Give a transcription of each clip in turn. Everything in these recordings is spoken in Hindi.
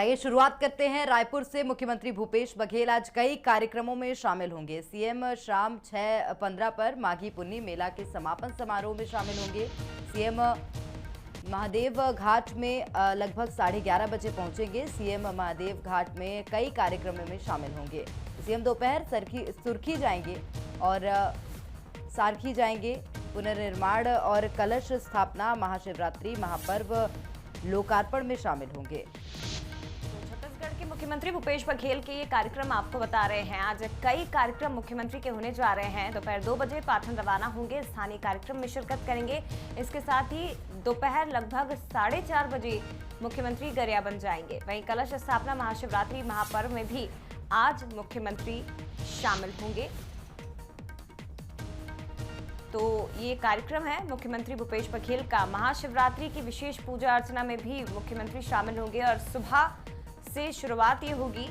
आइए शुरुआत करते हैं रायपुर से। मुख्यमंत्री भूपेश बघेल आज कई कार्यक्रमों में शामिल होंगे। सीएम शाम 6:15 पर माघी पुन्नी मेला के समापन समारोह में शामिल होंगे। सीएम महादेव घाट में लगभग 11:30 बजे पहुंचेंगे। सीएम महादेव घाट में कई कार्यक्रमों में शामिल होंगे। सीएम दोपहर सुर्खी जाएंगे और सारखी जाएंगे। पुनर्निर्माण और कलश स्थापना, महाशिवरात्रि महापर्व लोकार्पण में शामिल होंगे। छत्तीसगढ़ के मुख्यमंत्री भूपेश बघेल के ये कार्यक्रम आपको बता रहे हैं। आज कई कार्यक्रम मुख्यमंत्री के होने जा रहे हैं। दोपहर 2 बजे पाटन रवाना होंगे, स्थानीय कार्यक्रम में शिरकत करेंगे। इसके साथ ही दोपहर लगभग 4:30 बजे मुख्यमंत्री गरियाबंद जाएंगे। वहीं कलश स्थापना, महाशिवरात्रि महापर्व में भी आज मुख्यमंत्री शामिल होंगे। तो ये कार्यक्रम है मुख्यमंत्री भूपेश बघेल का। महाशिवरात्रि की विशेष पूजा अर्चना में भी मुख्यमंत्री शामिल होंगे और सुबह से शुरुआत ये होगी।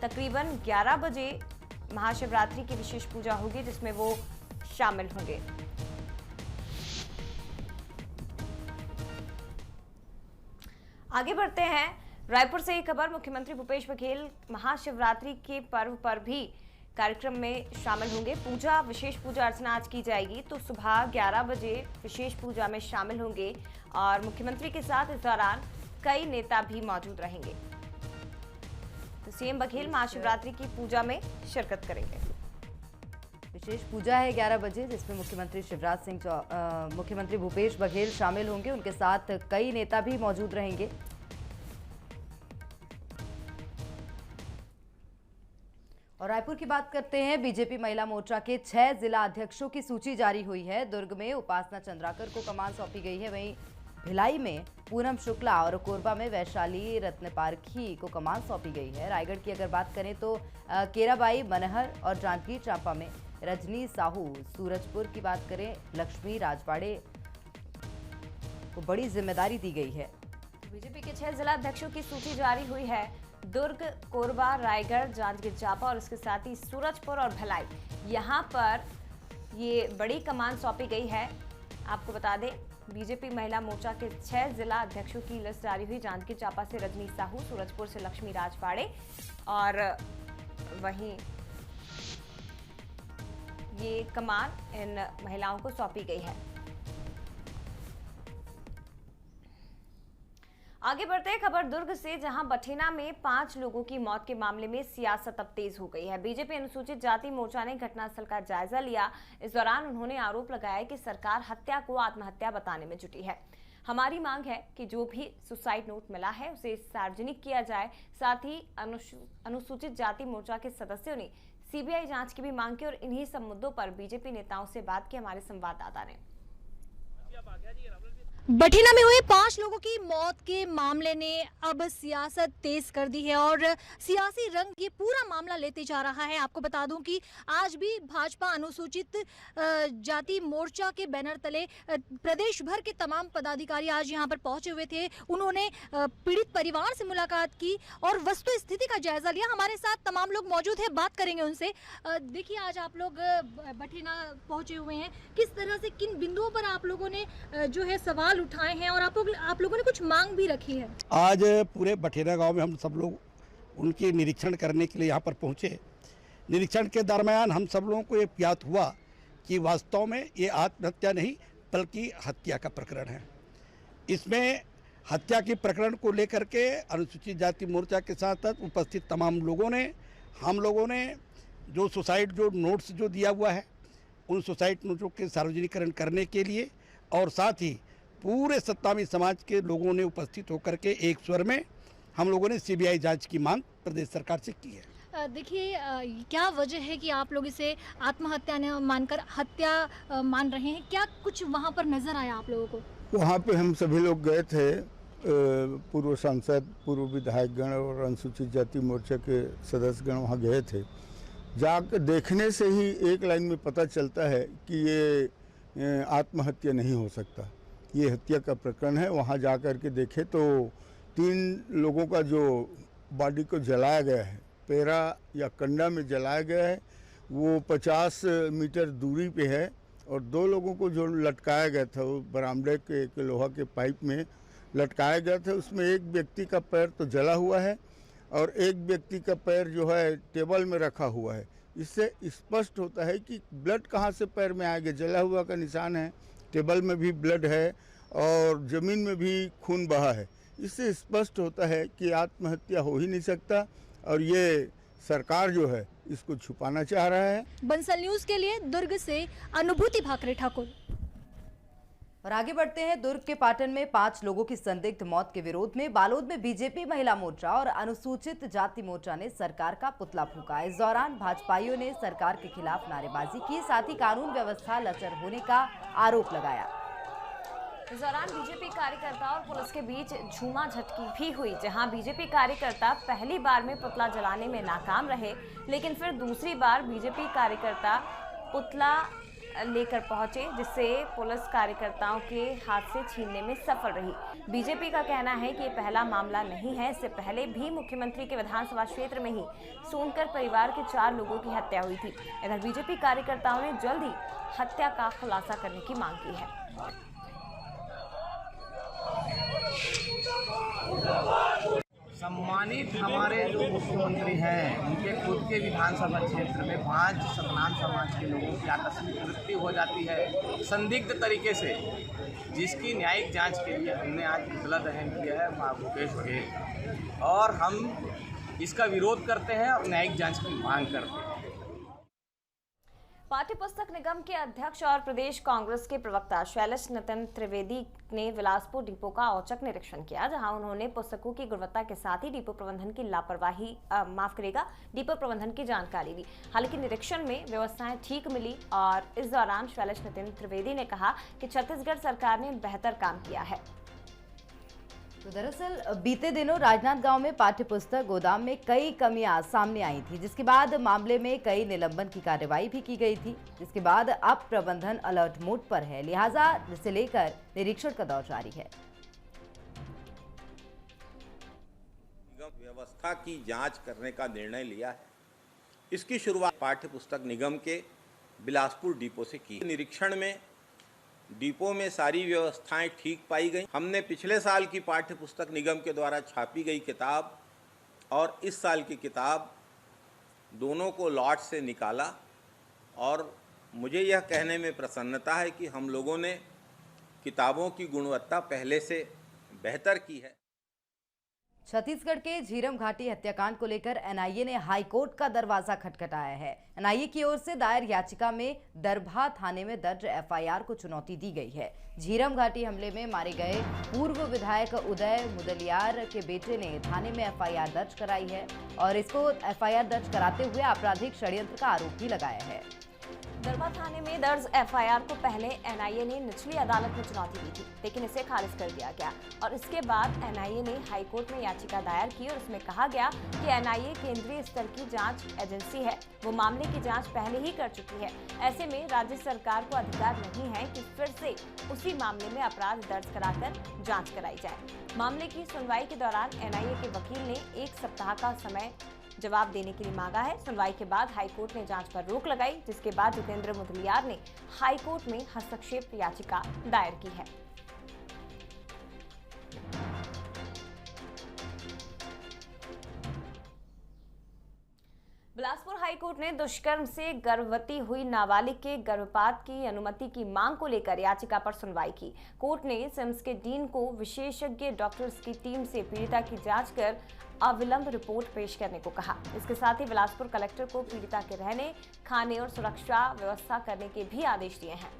तकरीबन 11 बजे महाशिवरात्रि की विशेष पूजा होगी जिसमें वो शामिल होंगे। आगे बढ़ते हैं। रायपुर से एक खबर, मुख्यमंत्री भूपेश बघेल महाशिवरात्रि के पर्व पर भी कार्यक्रम में शामिल होंगे। पूजा, विशेष पूजा अर्चना आज की जाएगी। तो सुबह 11 बजे विशेष पूजा में शामिल होंगे और मुख्यमंत्री के साथ इस दौरान कई नेता भी मौजूद रहेंगे। तो सीएम बघेल महाशिवरात्रि की पूजा में शिरकत करेंगे। विशेष पूजा है 11 बजे जिसमें मुख्यमंत्री भूपेश बघेल शामिल होंगे। उनके साथ कई नेता भी मौजूद रहेंगे। और रायपुर की बात करते हैं। बीजेपी महिला मोर्चा के 6 जिला अध्यक्षों की सूची जारी हुई है। दुर्ग में उपासना चंद्राकर को कमान सौंपी गई है। वहीं भिलाई में पूनम शुक्ला और कोरबा में वैशाली रत्नपारखी को कमान सौंपी गई है। रायगढ़ की अगर बात करें तो केराबाई मनहर और जांजगीर चांपा में रजनी साहू, सूरजपुर की बात करें लक्ष्मी राजवाड़े को बड़ी जिम्मेदारी दी गई है। बीजेपी के 6 जिला अध्यक्षों की सूची जारी हुई है। दुर्ग, कोरबा, रायगढ़, जांजगीर चांपा और इसके साथ ही सूरजपुर और भिलाई, यहाँ पर ये बड़ी कमान सौंपी गई है। आपको बता दें, बीजेपी महिला मोर्चा के 6 जिला अध्यक्षों की लिस्ट जारी हुई। जांजगीर चांपा से रजनी साहू, सूरजपुर से लक्ष्मी राजवाड़े और वहीं ये कमान इन महिलाओं को सौंपी गई है। आगे बढ़ते हैं। खबर दुर्ग से, जहां बठेना में 5 लोगों की मौत के मामले में सियासत अब तेज हो गई है। बीजेपी अनुसूचित जाति मोर्चा ने घटनास्थल का जायजा लिया। इस दौरान उन्होंने आरोप लगाया कि सरकार हत्या को आत्महत्या बताने में जुटी है। हमारी मांग है कि जो भी सुसाइड नोट मिला है उसे सार्वजनिक किया जाए। साथ ही अनुसूचित जाति मोर्चा के सदस्यों ने सीबीआई जांच की भी मांग की और इन्हीं सब मुद्दों पर बीजेपी नेताओं से बात की। हमारे संवाददाता ने। बठिंडा में हुए 5 लोगों की मौत के मामले ने अब सियासत तेज कर दी है और सियासी रंग ये पूरा मामला लेते जा रहा है। आपको बता दूं कि आज भी भाजपा अनुसूचित जाति मोर्चा के बैनर तले प्रदेश भर के तमाम पदाधिकारी आज यहां पर पहुंचे हुए थे। उन्होंने पीड़ित परिवार से मुलाकात की और वस्तु स्थिति का जायजा लिया। हमारे साथ तमाम लोग मौजूद हैं, बात करेंगे उनसे। देखिए, आज आप लोग बठिंडा पहुंचे हुए हैं, किस तरह से, किन बिंदुओं पर आप लोगों ने जो है सवाल उठाए हैं और आप लोगों ने कुछ मांग भी रखी है? आज पूरे बठेना गांव में हम सब लोग उनके निरीक्षण करने के लिए यहाँ पर पहुँचे। निरीक्षण के दरमियान हम सब लोगों को ये ज्ञात हुआ कि वास्तव में ये आत्महत्या नहीं बल्कि हत्या का प्रकरण है। इसमें हत्या के प्रकरण को लेकर के अनुसूचित जाति मोर्चा के साथ उपस्थित तमाम लोगों ने, हम लोगों ने जो सुसाइड जो नोट्स जो दिया हुआ है उन सुसाइड नोटों के सार्वजनिकरण करने के लिए और साथ ही पूरे सत्तावी समाज के लोगों ने उपस्थित होकर के एक स्वर में हम लोगों ने सीबीआई जांच की मांग प्रदेश सरकार से की है। देखिए, क्या वजह है कि आप लोग इसे आत्महत्या न मानकर हत्या मान रहे हैं? क्या कुछ वहां पर नजर आया आप लोगों को? वहां पे हम सभी लोग गए थे, पूर्व सांसद, पूर्व विधायकगण और अनुसूचित जाति मोर्चा के सदस्यगण वहां गए थे। जाकर देखने से ही एक लाइन में पता चलता है कि ये आत्महत्या नहीं हो सकता, ये हत्या का प्रकरण है। वहाँ जा कर के देखे तो 3 लोगों का जो बॉडी को जलाया गया है, पैरा या कंडा में जलाया गया है, वो 50 मीटर दूरी पे है और 2 लोगों को जो लटकाया गया था वो बरामदे के लोहा के पाइप में लटकाया गया था उसमें एक व्यक्ति का पैर तो जला हुआ है और एक व्यक्ति का पैर जो है टेबल में रखा हुआ है। इससे स्पष्ट होता है कि ब्लड कहाँ से पैर में आ गया। जला हुआ का निशान है, टेबल में भी ब्लड है और ज़मीन में भी खून बहा है। इससे स्पष्ट होता है कि आत्महत्या हो ही नहीं सकता और ये सरकार जो है इसको छुपाना चाह रहा है। बंसल न्यूज के लिए दुर्ग से अनुभूति भाकरे ठाकुर। और आगे बढ़ते हैं। दुर्ग के पाटन में 5 लोगों की संदिग्ध मौत के विरोध में बालोद में बीजेपी महिला मोर्चा और अनुसूचित जाति मोर्चा ने सरकार का पुतला फूंका। इस दौरान भाजपाइयों ने सरकार के खिलाफ नारेबाजी की, साथ ही कानून व्यवस्था लचर होने का आरोप लगाया। इस दौरान बीजेपी कार्यकर्ता और पुलिस के बीच झूमा झटकी भी हुई, जहां बीजेपी कार्यकर्ता पहली बार में पुतला जलाने में नाकाम रहे, लेकिन फिर दूसरी बार बीजेपी कार्यकर्ता पुतला लेकर पहुंचे, जिससे पुलिस कार्यकर्ताओं के हाथ से छीनने में सफल रही। बीजेपी का कहना है कि ये पहला मामला नहीं है, इससे पहले भी मुख्यमंत्री के विधानसभा क्षेत्र में ही सोनकर परिवार के 4 लोगों की हत्या हुई थी। इधर बीजेपी कार्यकर्ताओं ने जल्द ही हत्या का खुलासा करने की मांग की है। सम्मानित हमारे जो मुख्यमंत्री हैं, उनके खुद के विधानसभा क्षेत्र में 5 सतनाम समाज के लोगों की आकस्मिक मृत्यु हो जाती है संदिग्ध तरीके से, जिसकी न्यायिक जांच के लिए हमने आज पुतला दहन किया है मां भूपेश बघेल का, और हम इसका विरोध करते हैं और न्यायिक जांच की मांग करते हैं। पाठ्य पुस्तक निगम के अध्यक्ष और प्रदेश कांग्रेस के प्रवक्ता शैलेश नितिन त्रिवेदी ने बिलासपुर डिपो का औचक निरीक्षण किया, जहां उन्होंने पुस्तकों की गुणवत्ता के साथ ही डिपो प्रबंधन की लापरवाही डिपो प्रबंधन की जानकारी ली। हालांकि निरीक्षण में व्यवस्थाएं ठीक मिली और इस दौरान शैलेश नितिन त्रिवेदी ने कहा कि छत्तीसगढ़ सरकार ने बेहतर काम किया है। तो दरअसल बीते दिनों राजनांदगांव में पाठ्य पुस्तक गोदाम में कई कमियां सामने आई थी, जिसके बाद मामले में कई निलंबन की कार्रवाई भी की गई थी, जिसके बाद अब प्रबंधन अलर्ट मोड पर है, लिहाजा इसे लेकर निरीक्षण का दौर जारी है। निगम व्यवस्था की जांच करने का निर्णय लिया है। इसकी शुरुआत पाठ्य पुस्तक निगम के बिलासपुर डिपो से की। निरीक्षण में डिपो में सारी व्यवस्थाएं ठीक पाई गई। हमने पिछले साल की पाठ्य पुस्तक निगम के द्वारा छापी गई किताब और इस साल की किताब दोनों को लॉट से निकाला और मुझे यह कहने में प्रसन्नता है कि हम लोगों ने किताबों की गुणवत्ता पहले से बेहतर की है। छत्तीसगढ़ के झीरम घाटी हत्याकांड को लेकर एनआईए ने हाईकोर्ट का दरवाजा खटखटाया है। एनआईए की ओर से दायर याचिका में दरभा थाने में दर्ज एफआईआर को चुनौती दी गई है। झीरम घाटी हमले में मारे गए पूर्व विधायक उदय मुदलियार के बेटे ने थाने में एफआईआर दर्ज कराई है और इसको एफआईआर दर्ज कराते हुए आपराधिक षड्यंत्र का आरोप भी लगाया है। दरभा थाने में दर्ज एफआईआर को पहले एनआईए ने निचली अदालत में चुनौती दी थी, लेकिन इसे खारिज कर दिया गया और इसके बाद एनआईए ने हाईकोर्ट में याचिका दायर की और उसमें कहा गया कि एनआईए केंद्रीय स्तर की जांच एजेंसी है, वो मामले की जांच पहले ही कर चुकी है। ऐसे में राज्य सरकार को अधिकार नहीं है कि फिर से उसी मामले में अपराध दर्ज कराकर जाँच कराई जाए। मामले की सुनवाई के दौरान एनआईए के वकील ने 1 सप्ताह का समय जवाब देने के लिए मांगा है। सुनवाई के बाद हाईकोर्ट ने जांच पर रोक लगाई, जिसके बाद जितेंद्र मुदलियार ने हाईकोर्ट में हस्तक्षेप याचिका दायर की है। बिलासपुर हाईकोर्ट ने दुष्कर्म से गर्भवती हुई नाबालिग के गर्भपात की अनुमति की मांग को लेकर याचिका पर सुनवाई की। कोर्ट ने सिम्स के डीन को विशेषज्ञ डॉक्टर्स की टीम से पीड़िता की जांच कर अविलंब रिपोर्ट पेश करने को कहा। इसके साथ ही बिलासपुर कलेक्टर को पीड़िता के रहने, खाने और सुरक्षा व्यवस्था करने के भी आदेश दिए हैं।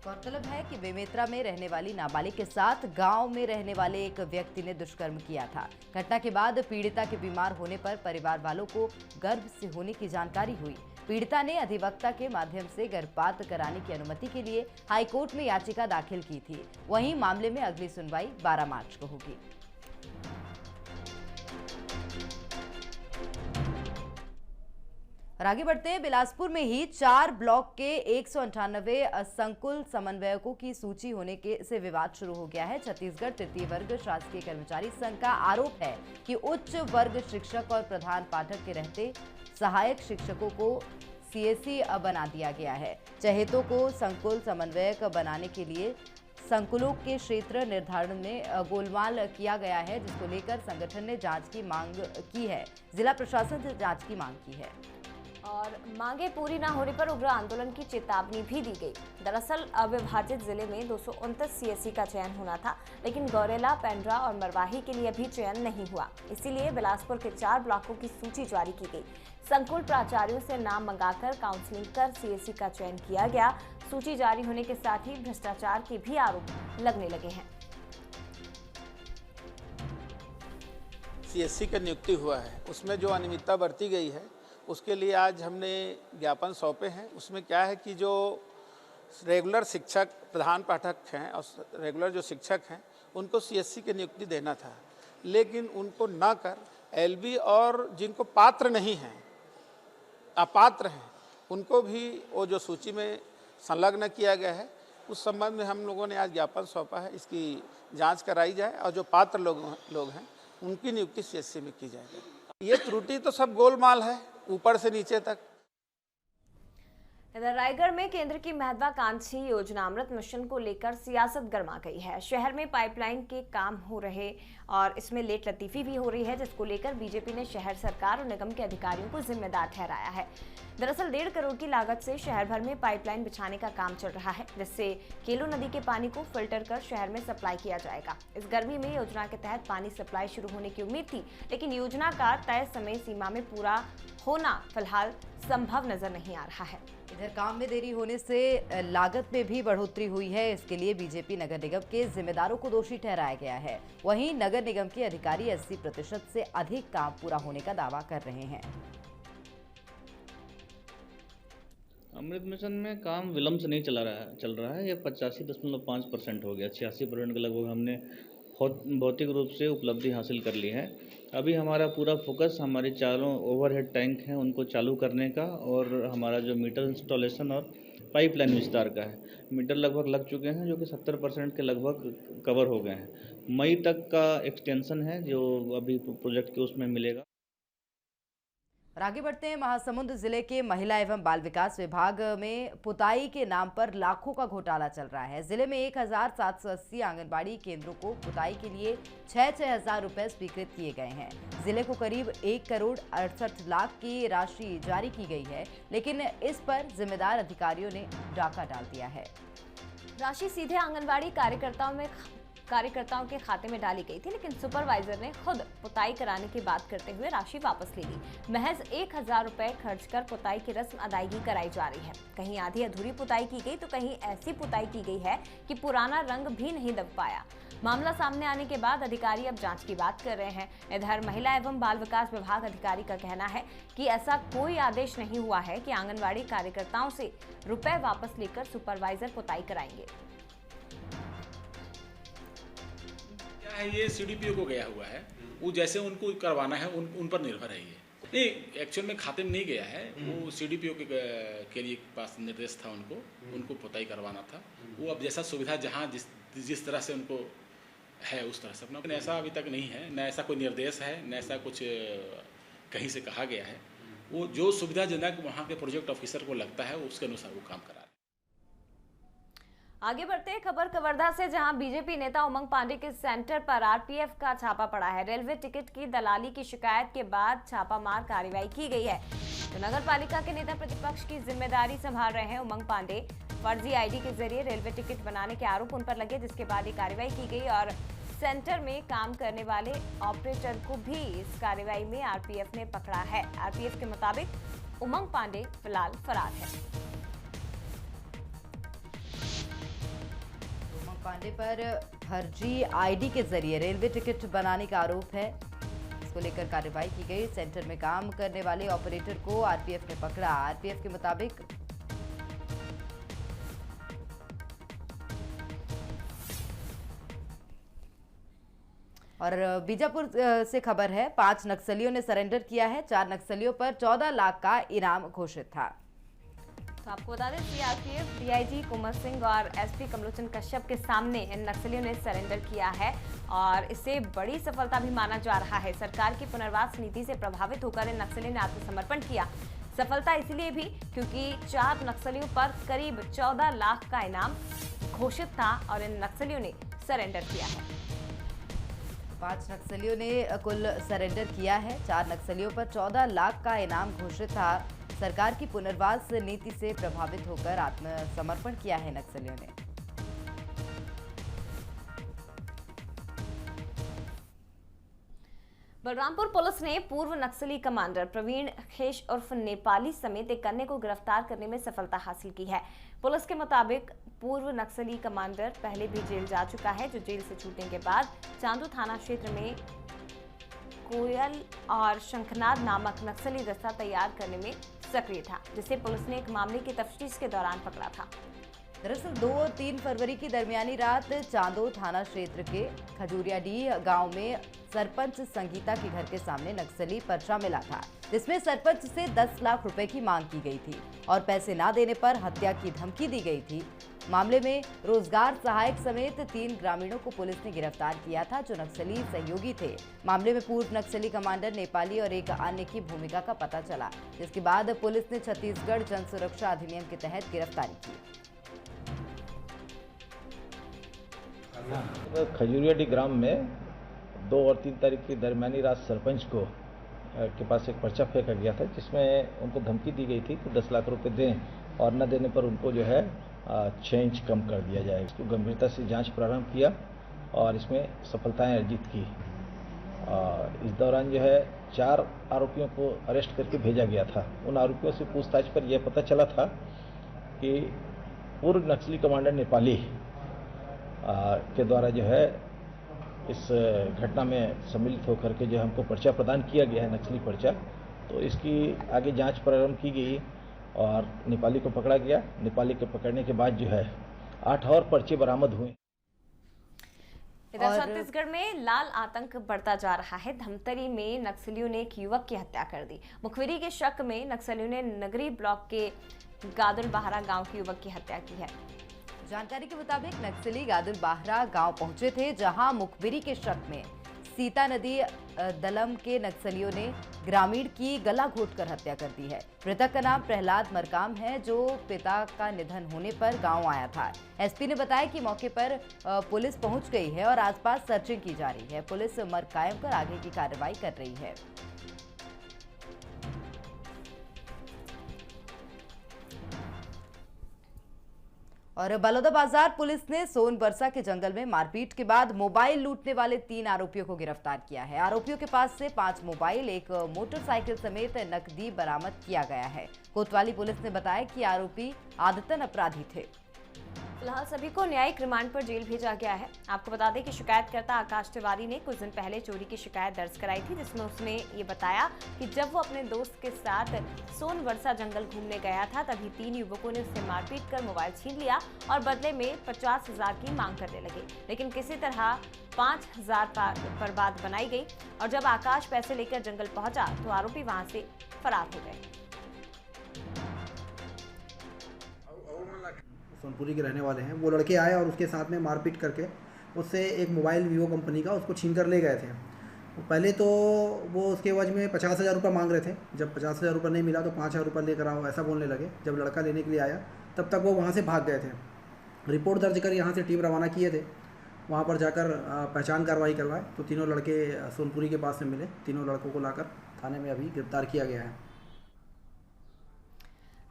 गौरतलब है कि बेमेतरा में रहने वाली नाबालिग के साथ गांव में रहने वाले एक व्यक्ति ने दुष्कर्म किया था। घटना के बाद पीड़िता के बीमार होने पर परिवार वालों को गर्भ से होने की जानकारी हुई। पीड़िता ने अधिवक्ता के माध्यम से गर्भपात कराने की अनुमति के लिए हाईकोर्ट में याचिका दाखिल की थी। वहीं मामले में अगली सुनवाई 12 मार्च को होगी। और आगे बढ़ते हैं। बिलासपुर में ही 4 ब्लॉक के 198 संकुल समन्वयकों की सूची होने से विवाद शुरू हो गया है। छत्तीसगढ़ तृतीय वर्ग शासकीय कर्मचारी संघ का आरोप है कि उच्च वर्ग शिक्षक और प्रधान पाठक के रहते सहायक शिक्षकों को सीएससी बना दिया गया है। चहेतों को संकुल समन्वयक बनाने के लिए संकुलों के क्षेत्र निर्धारण में गोलमाल किया गया है, जिसको लेकर संगठन ने जांच की मांग की है। जिला प्रशासन से जांच की मांग की है और मांगे पूरी न होने पर उग्र आंदोलन की चेतावनी भी दी गई। दरअसल अविभाजित जिले में 229 सीएससी का चयन होना था, लेकिन गौरेला, पेंड्रा और मरवाही के लिए अभी चयन नहीं हुआ। इसीलिए बिलासपुर के 4 ब्लॉकों की सूची जारी की गई। संकुल प्राचार्यों से नाम मंगाकर काउंसलिंग कर सीएससी का चयन किया गया। सूची जारी होने के साथ ही भ्रष्टाचार के भी आरोप लगने लगे हैं। सीएससी का नियुक्ति हुआ है, उसमें जो अनियमितता बरती गई है उसके लिए आज हमने ज्ञापन सौंपे हैं। उसमें क्या है कि जो रेगुलर शिक्षक, प्रधान पाठक हैं और रेगुलर जो शिक्षक हैं उनको सीएससी की नियुक्ति देना था, लेकिन उनको ना कर एलबी और जिनको पात्र नहीं हैं, अपात्र हैं, उनको भी वो जो सूची में संलग्न किया गया है, उस संबंध में हम लोगों ने आज ज्ञापन सौंपा है। इसकी जांच कराई जाए और जो पात्र लोग हैं उनकी नियुक्ति सीएससी में की जाएगी। ये त्रुटि तो सब गोलमाल है, ऊपर से नीचे तक। इधर रायगढ़ में केंद्र की महत्वाकांक्षी योजना अमृत मिशन को लेकर सियासत गर्मा गई है। शहर में पाइपलाइन के काम हो रहे और इसमें लेट लतीफी भी हो रही है, जिसको लेकर बीजेपी ने शहर सरकार और निगम के अधिकारियों को जिम्मेदार ठहराया है। दरअसल 1.5 करोड़ की लागत से शहर भर में पाइपलाइन बिछाने का काम चल रहा है, जिससे केलो नदी के पानी को फिल्टर कर शहर में सप्लाई किया जाएगा। इस गर्मी में योजना के तहत पानी सप्लाई शुरू होने की उम्मीद थी, लेकिन योजना का तय समय सीमा में पूरा होना फिलहाल संभव नजर नहीं आ रहा है। इधर काम में देरी होने से लागत में भी बढ़ोतरी हुई है। इसके लिए बीजेपी नगर निगम के जिम्मेदारों को दोषी ठहराया गया है। वहीं नगर निगम के अधिकारी 80% से अधिक काम पूरा होने का दावा कर रहे हैं। अमृत मिशन में काम विलंब से नहीं चल रहा है। ये 85.5% हो गया। 86% के लगभग हमने भौतिक रूप से उपलब्धि हासिल कर ली है। अभी हमारा पूरा फोकस हमारे चारों ओवरहेड टैंक हैं उनको चालू करने का और हमारा जो मीटर इंस्टॉलेशन और पाइपलाइन विस्तार का है। मीटर लगभग लग चुके हैं जो कि 70% के लगभग कवर हो गए हैं। मई तक का एक्सटेंशन है जो अभी प्रोजेक्ट के उसमें मिलेगा। और आगे बढ़ते हैं। महासमुंद जिले के महिला एवं बाल विकास विभाग में पुताई के नाम पर लाखों का घोटाला चल रहा है। जिले में 1780 आंगनबाड़ी केंद्रों को पुताई के लिए 6-6 हजार रुपए स्वीकृत किए गए हैं। जिले को करीब 1 करोड़ 68 लाख की राशि जारी की गई है, लेकिन इस पर जिम्मेदार अधिकारियों ने डाका डाल दिया है। राशि सीधे आंगनबाड़ी कार्यकर्ताओं के खाते में डाली गई थी, लेकिन सुपरवाइजर ने खुद पुताई कराने की बात करते हुए राशि वापस ले ली। महज 1000 रुपए खर्च कर पुताई की रस्म अदायगी कराई जा रही है। कहीं आधी अधूरी पुताई की गई तो कहीं ऐसी पुताई की गई है कि पुराना रंग भी नहीं दब पाया। मामला सामने आने के बाद अधिकारी अब जांच की बात कर रहे हैं। इधर महिला एवं बाल विकास विभाग अधिकारी का कहना है कि ऐसा कोई आदेश नहीं हुआ है कि आंगनबाड़ी कार्यकर्ताओं से रुपए वापस लेकर सुपरवाइजर पुताई कराएंगे। ये सीडीपीओ को गया हुआ है, वो जैसे उनको करवाना है उन पर निर्भर है। ये नहीं, एक्चुअल में खाते में नहीं गया है, वो सीडीपीओ के लिए पास निर्देश था, उनको पुताई करवाना था। वो अब जैसा सुविधा जहाँ जिस तरह से उनको है उस तरह से अपना, ऐसा अभी तक नहीं है, न ऐसा कोई निर्देश है, न ऐसा कुछ कहीं से कहा गया है। वो जो सुविधाजनक वहाँ के प्रोजेक्ट ऑफिसर को लगता है उसके अनुसार वो काम करा। आगे बढ़ते हैं खबर कवर्धा से, जहां बीजेपी नेता उमंग पांडे के सेंटर पर आरपीएफ का छापा पड़ा है। रेलवे टिकट की दलाली की शिकायत के बाद छापामार कार्रवाई की गई है। तो नगर पालिका के नेता प्रतिपक्ष की जिम्मेदारी संभाल रहे हैं उमंग पांडे। फर्जी आईडी के जरिए रेलवे टिकट बनाने के आरोप उन पर लगे, जिसके बाद ये कार्रवाई की गई और सेंटर में काम करने वाले ऑपरेटर को भी इस कार्रवाई में आरपीएफ ने पकड़ा है। आरपीएफ के मुताबिक उमंग पांडे फिलहाल फरार है। पांडे पर फर्जी आईडी के जरिए रेलवे टिकट बनाने का आरोप है। इसको लेकर कार्रवाई की गई। सेंटर में काम करने वाले ऑपरेटर को आरपीएफ ने पकड़ा। आरपीएफ के मुताबिक और बीजापुर से खबर है, 5 नक्सलियों ने सरेंडर किया है। 4 नक्सलियों पर 14 लाख का इनाम घोषित था। तो आपको बता दें, सीआरपीएफ डीआईजी कुमार सिंह और एसपी कमलोचन कश्यप के सामने इन नक्सलियों ने सरेंडर किया है और इसे बड़ी सफलता भी माना जा रहा है। सरकार की पुनर्वास नीति से प्रभावित होकर इन नक्सलियों ने आत्मसमर्पण किया। सफलता इसलिए भी क्योंकि 4 नक्सलियों पर करीब 14 लाख का इनाम घोषित था और इन नक्सलियों ने सरेंडर किया है। 5 नक्सलियों ने कुल सरेंडर किया है। 4 नक्सलियों पर 14 लाख का इनाम घोषित था। सरकार की पुनर्वास नीति से प्रभावित होकर आत्मसमर्पण किया है नक्सलियों ने। बलरामपुर पुलिस ने पूर्व नक्सली कमांडर प्रवीण खेश उर्फ नेपाली समेत एक अन्य को गिरफ्तार करने में सफलता हासिल की है। पुलिस के मुताबिक पूर्व नक्सली कमांडर पहले भी जेल जा चुका है, जो जेल से छूटने के बाद चांदू थाना क्षेत्र में कोयल और शंखनाद नामक नक्सली दस्ता तैयार करने में सक्रिय था, जिसे पुलिस ने एक मामले की तफ्तीश के दौरान पकड़ा था। दरअसल 2 और 3 फरवरी की दरमियानी रात चांदो थाना क्षेत्र के खजूरियाडीह गांव में सरपंच संगीता के घर के सामने नक्सली पर्चा मिला था, जिसमें सरपंच से 10 लाख रुपए की मांग की गई थी और पैसे ना देने पर हत्या की धमकी दी गई थी। मामले में रोजगार सहायक समेत 3 ग्रामीणों को पुलिस ने गिरफ्तार किया था, जो नक्सली सहयोगी थे। मामले में पूर्व नक्सली कमांडर नेपाली और एक अन्य की भूमिका का पता चला, जिसके बाद पुलिस ने छत्तीसगढ़ जन सुरक्षा अधिनियम के तहत गिरफ्तारी की। खजूरियाडीह ग्राम में 2 और 3 तारीख की दरमियानी रात सरपंच को के पास एक पर्चा फेंका गया था, जिसमें उनको धमकी दी गई थी कि 10 लाख रुपए दें और न देने पर उनको जो है 6 इंच कम कर दिया जाए। इसको गंभीरता से जांच प्रारंभ किया और इसमें सफलताएं अर्जित की। इस दौरान जो है 4 आरोपियों को अरेस्ट करके भेजा गया था। उन आरोपियों से पूछताछ पर यह पता चला था कि पूर्व नक्सली कमांडर नेपाली के द्वारा जो है इस घटना में सम्मिलित होकर के जो हमको पर्चा प्रदान किया गया है, नक्सली पर्चा, तो इसकी आगे जांच प्रारंभ की गई और नेपाली को पकड़ा गया। नेपाली के पकड़ने के बाद जो है 8 और पर्चे बरामद हुए। इधर छत्तीसगढ़ में लाल आतंक बढ़ता जा रहा है। धमतरी में नक्सलियों ने एक युवक की हत्या कर दी। मुखबिरी के शक में नक्सलियों ने नगरी ब्लॉक के गादुल बाहरा गांव के युवक की हत्या की है। जानकारी के मुताबिक नक्सली गादुल बाहरा गांव पहुंचे थे, जहां मुखबिरी के शक में सीता नदी दलम के नक्सलियों ने ग्रामीण की गला घोंटकर हत्या कर दी है। मृतक का नाम प्रहलाद मरकाम है, जो पिता का निधन होने पर गांव आया था। एसपी ने बताया कि मौके पर पुलिस पहुंच गई है और आसपास सर्चिंग की जा रही है। पुलिस मर्ग कायम कर आगे की कार्रवाई कर रही है। और बलौदाबाजार पुलिस ने सोनबरसा के जंगल में मारपीट के बाद मोबाइल लूटने वाले 3 आरोपियों को गिरफ्तार किया है। आरोपियों के पास से 5 मोबाइल, एक मोटरसाइकिल समेत नकदी बरामद किया गया है। कोतवाली पुलिस ने बताया कि आरोपी आदतन अपराधी थे। फिलहाल सभी को न्यायिक रिमांड पर जेल भेजा गया है। आपको बता दें कि शिकायतकर्ता आकाश तिवारी ने कुछ दिन पहले चोरी की शिकायत दर्ज कराई थी, जिसमें उसने ये बताया कि जब वो अपने दोस्त के साथ सोनबरसा जंगल घूमने गया था, तभी 3 युवकों ने उससे मारपीट कर मोबाइल छीन लिया और बदले में 50,000 की मांग करने लगे। लेकिन किसी तरह 5,000 पर बात बनाई गई और जब आकाश पैसे लेकर जंगल पहुंचा तो आरोपी वहां से फरार हो गए। सोनपुरी के रहने वाले हैं। वो लड़के आए और उसके साथ में मारपीट करके उससे एक मोबाइल वीवो कंपनी का उसको छीन कर ले गए थे। पहले तो वो उसके एवज में 50,000 रुपये मांग रहे थे। जब 50,000 रुपये नहीं मिला तो 5,000 रुपये लेकर आओ, ऐसा बोलने लगे। जब लड़का लेने के लिए आया तब तक वो वहाँ से भाग गए थे। रिपोर्ट दर्ज कर यहाँ से टीम रवाना किए थे। वहाँ पर जाकर पहचान कार्रवाई करवाए तो तीनों लड़के सोनपुरी के पास से मिले। तीनों लड़कों को लाकर थाने में अभी गिरफ्तार किया गया है।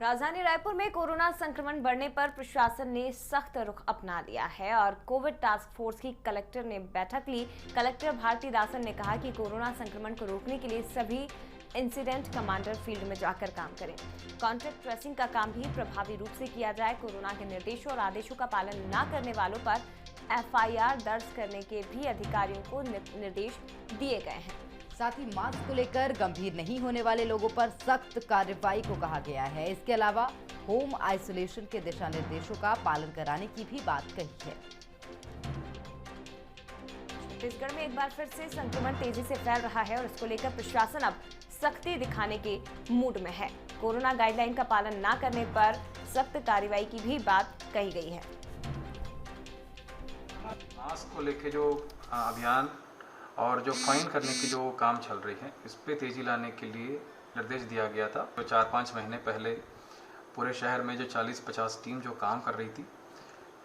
राजधानी रायपुर में कोरोना संक्रमण बढ़ने पर प्रशासन ने सख्त रुख अपना लिया है और कोविड टास्क फोर्स की कलेक्टर ने बैठक ली। कलेक्टर भारती दासन ने कहा कि कोरोना संक्रमण को रोकने के लिए सभी इंसिडेंट कमांडर फील्ड में जाकर काम करें। कॉन्टैक्ट ट्रेसिंग का काम भी प्रभावी रूप से किया जाए। कोरोना के निर्देशों और आदेशों का पालन न करने वालों पर FIR दर्ज करने के भी अधिकारियों को निर्देश दिए गए हैं। साथ ही मास्क को लेकर गंभीर नहीं होने वाले लोगों पर सख्त कार्रवाई को कहा गया है। इसके अलावा होम आइसोलेशन के दिशा निर्देशों का पालन कराने की भी बात कही है। छत्तीसगढ़ में एक बार फिर से संक्रमण तेजी से फैल रहा है और इसको लेकर प्रशासन अब सख्ती दिखाने के मूड में है। कोरोना गाइडलाइन का पालन न करने पर सख्त कार्रवाई की भी बात कही गई है। मास्क को लेकर जो अभियान और जो फाइन करने की जो काम चल रही है इस पे तेज़ी लाने के लिए निर्देश दिया गया था। जो 4-5 महीने पहले पूरे शहर में जो 40-50 टीम जो काम कर रही थी,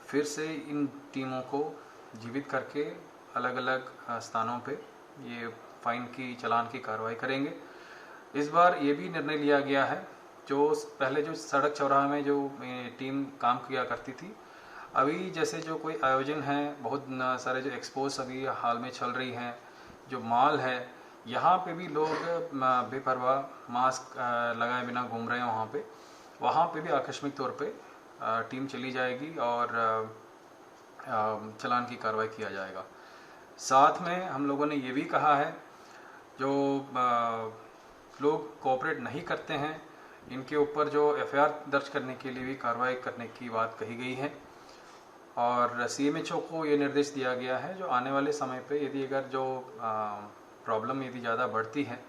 फिर से इन टीमों को जीवित करके अलग अलग स्थानों पे ये फाइन की चालान की कार्रवाई करेंगे। इस बार ये भी निर्णय लिया गया है, जो पहले जो सड़क चौराहे में जो टीम काम किया करती थी, अभी जैसे जो कोई आयोजन है, बहुत सारे जो एक्सपोज अभी हाल में चल रही हैं, जो मॉल है, यहाँ पे भी लोग बेपरवाह मास्क लगाए बिना घूम रहे हैं वहाँ पे भी आकस्मिक तौर पे टीम चली जाएगी और चालान की कार्रवाई किया जाएगा। साथ में हम लोगों ने ये भी कहा है, जो लोग कोऑपरेट नहीं करते हैं इनके ऊपर जो एफआईआर दर्ज करने के लिए भी कार्रवाई करने की बात कही गई है। और सीएमएचओ को ये निर्देश दिया गया है, जो आने वाले समय पे यदि अगर जो प्रॉब्लम यदि ज़्यादा बढ़ती है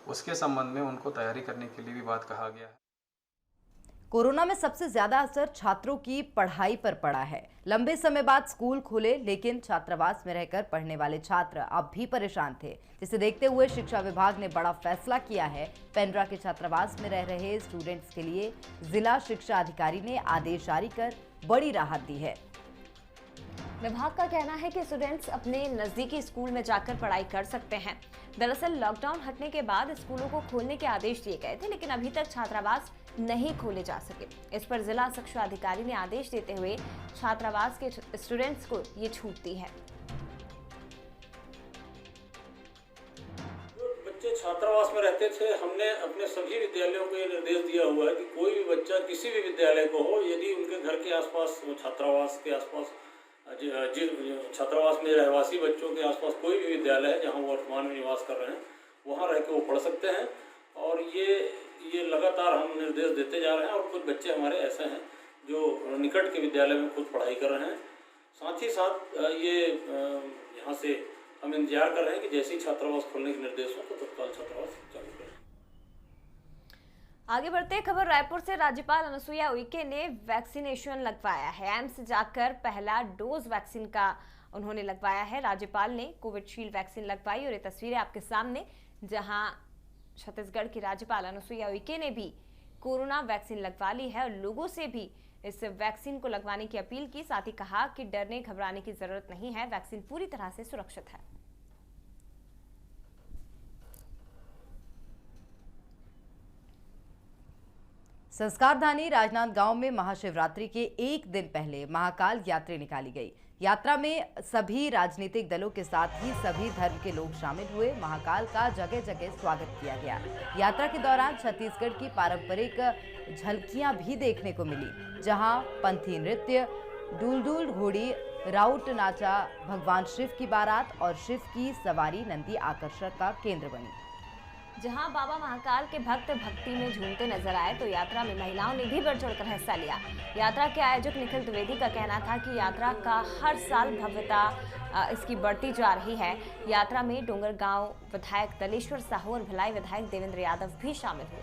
उसके संबंध में उनको तैयारी करने के लिए भी बात कहा गया है। कोरोना में सबसे ज्यादा असर छात्रों की पढ़ाई पर पड़ा है। लंबे समय बाद स्कूल खुले, लेकिन छात्रावास में रहकर पढ़ने वाले छात्र अब भी परेशान थे, जिसे देखते हुए शिक्षा विभाग ने बड़ा फैसला किया है। पेंड्रा के छात्रावास में रह रहे स्टूडेंट्स के लिए जिला शिक्षा अधिकारी ने आदेश जारी कर बड़ी राहत दी है। विभाग का कहना है कि स्टूडेंट्स अपने नजदीकी स्कूल में जाकर पढ़ाई कर सकते हैं। दरअसल लॉकडाउन हटने के बाद स्कूलों को खोलने के आदेश दिए गए थे, लेकिन अभी तक छात्रावास नहीं खोले जा सके। इस पर जिला शिक्षा अधिकारी ने आदेश देते हुए छात्रावास के स्टूडेंट्स को ये छूट दी है। बच्चे छात्रावास में रहते थे, हमने अपने सभी विद्यालयों को ये निर्देश दिया हुआ है कि कोई भी बच्चा किसी भी विद्यालय को हो, यदि उनके घर के आसपास छात्रावास के आसपास छात्रावास में रहवासी बच्चों के आसपास कोई भी विद्यालय है जहां वो वर्तमान में निवास कर रहे हैं, वहां रह के वो पढ़ सकते हैं। और ये लगातार हम निर्देश देते जा रहे हैं। और कुछ बच्चे हमारे ऐसे हैं जो निकट के विद्यालय में खुद पढ़ाई कर रहे हैं। साथ ही साथ ये यहाँ से हम इंतजार कर रहे हैं कि जैसे ही छात्रावास खोलने के निर्देश हो तो तत्काल छात्रावास चालू करें। आगे बढ़ते खबर रायपुर से। राज्यपाल अनुसुईया उइके ने वैक्सीनेशन लगवाया है। एम्स जाकर पहला डोज वैक्सीन का उन्होंने लगवाया है। राज्यपाल ने कोविशील्ड वैक्सीन लगवाई और ये तस्वीरें आपके सामने, जहां छत्तीसगढ़ की राज्यपाल अनुसुईया उइके ने भी कोरोना वैक्सीन लगवा ली है और लोगों से भी इस वैक्सीन को लगवाने की अपील की। साथ ही कहा कि डरने घबराने की जरूरत नहीं है, वैक्सीन पूरी तरह से सुरक्षित है। संस्कारधानी राजनांदगांव में महाशिवरात्रि के एक दिन पहले महाकाल यात्रा निकाली गई। यात्रा में सभी राजनीतिक दलों के साथ ही सभी धर्म के लोग शामिल हुए। महाकाल का जगह जगह स्वागत किया गया। यात्रा के दौरान छत्तीसगढ़ की पारंपरिक झलकियां भी देखने को मिली, जहां पंथी नृत्य, डुलडुल घोड़ी, राउट नाचा, भगवान शिव की बारात और शिव की सवारी नंदी आकर्षण का केंद्र बनी। जहां बाबा महाकाल के भक्त भक्ति में झूमते नजर आए तो यात्रा में महिलाओं ने भी बढ़ चढ़कर हिस्सा लिया। यात्रा के आयोजक निखिल द्विवेदी का कहना था कि यात्रा का हर साल भव्यता इसकी बढ़ती जा रही है। यात्रा में डोंगरगांव विधायक दलेश्वर साहू और भिलाई विधायक देवेंद्र यादव भी शामिल हुए।